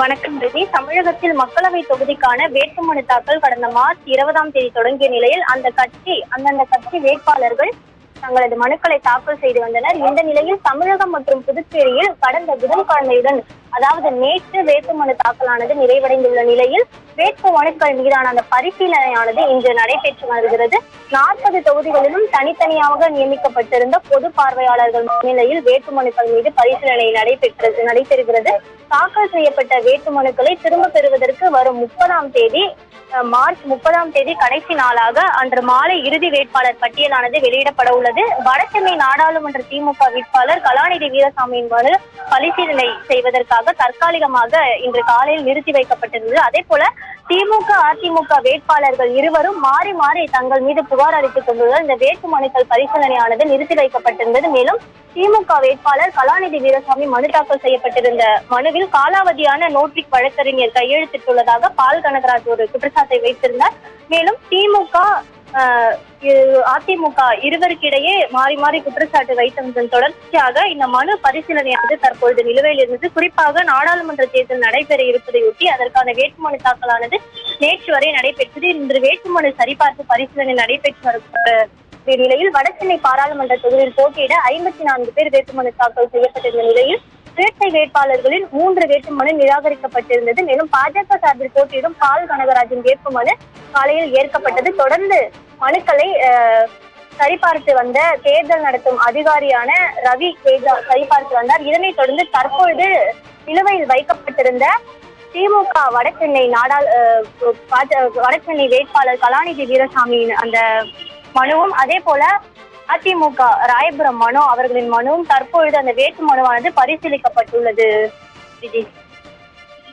வணக்கம் ரிதி. தமிழகத்தில் மக்களவை தொகுதிக்கான வேட்புமனு தாக்கல் கடந்த மார்ச் 20ஆம் தேதி தொடங்கிய நிலையில் அந்தந்த கட்சி வேட்பாளர்கள் தங்களது மனுக்களை தாக்கல் செய்து வந்தனர். இந்த நிலையில் தமிழகம் மற்றும் புதுச்சேரியில் கடந்த புதன்கிழமையுடன் அதாவது நேற்று வேட்புமனு தாக்கலானது நிறைவடைந்துள்ள நிலையில் வேட்பு மனுக்கள் மீதான அந்த பரிசீலனையானது இன்று நடைபெற்று வருகிறது. 40 தொகுதிகளிலும் தனித்தனியாக நியமிக்கப்பட்டிருந்த பொது பார்வையாளர்கள் முன்னிலையில் வேட்புமனுக்கள் மீது பரிசீலனை நடைபெறுகிறது. தாக்கல் செய்யப்பட்ட வேட்புமனுக்களை திரும்ப பெறுவதற்கு வரும் மார்ச் 30ஆம் தேதி கடைசி நாளாக அன்று மாலை இறுதி வேட்பாளர் பட்டியலானது வெளியிடப்பட உள்ளது. வடசென்னை நாடாளுமன்ற திமுக வேட்பாளர் கலாநிதி வீரசாமியின் மனு பரிசீலனை செய்வதற்காக தற்காலிகமாக இன்று காலையில் நிறுத்தி வைக்கப்பட்டிருந்தது. அதே போல திமுக அதிமுக வேட்பாளர்கள் இருவரும் மாறி மாறி தங்கள் மீது புகார் அளித்துக் கொண்டுள்ள இந்த வேட்புமனுக்கள் பரிசீலனையானது நிறுத்தி வைக்கப்பட்டிருந்தது. மேலும் திமுக வேட்பாளர் கலாநிதி வீரசாமி மனு தாக்கல் செய்யப்பட்டிருந்த மனுவில் காலாவதியான நோட்டீஸ் வழக்கறிஞர் கையெழுத்திட்டுள்ளதாக பால் கனகராஜ் ஒரு குற்றச்சாட்டை வைத்திருந்தார். மேலும் திமுக அதிமுக இருவருக்கிடையே மாறி மாறி குற்றச்சாட்டு வைத்ததன் தொடர்ச்சியாக இந்த மனு பரிசீலனையானது தற்பொழுது நிலுவையில் இருந்தது. குறிப்பாக நாடாளுமன்ற தேர்தல் நடைபெற இருப்பதையொட்டி அதற்கான வேட்புமனு தாக்கலானது நேற்று வரை நடைபெற்றது. இன்று வேட்புமனு சரிபார்ப்பு பரிசீலனை நடைபெற்று வரும் நிலையில் வடசென்னை பாராளுமன்ற தொகுதியில் போட்டியிட 54 பேர் வேட்புமனு தாக்கல் செய்யப்பட்டிருந்த நிலையில் சுயேட்சை வேட்பாளர்களில் 3 வேட்புமனு நிராகரிக்கப்பட்டிருந்தது. மேலும் பாஜக சார்பில் போட்டியிடும் பால் கனகராஜின் வேட்புமனு காலையில் ஏற்கப்பட்டது. தொடர்ந்து மனுக்களை சரிபார்த்து வந்த தேர்தல் நடத்தும் அதிகாரியான ரவி தேஜா சரிபார்த்து வந்தார். இதனைத் தொடர்ந்து தற்பொழுது நிலுவையில் வைக்கப்பட்டிருந்த திமுக வடசென்னை வேட்பாளர் கலாநிதி வீரசாமியின் அந்த மனுவும் அதே போல அதிமுக ராயபுரம் மனோ அவர்களின் மனுவும் தற்பொழுது அந்த வேட்பு மனுவானது பரிசீலிக்கப்பட்டுள்ளது. விஜய்.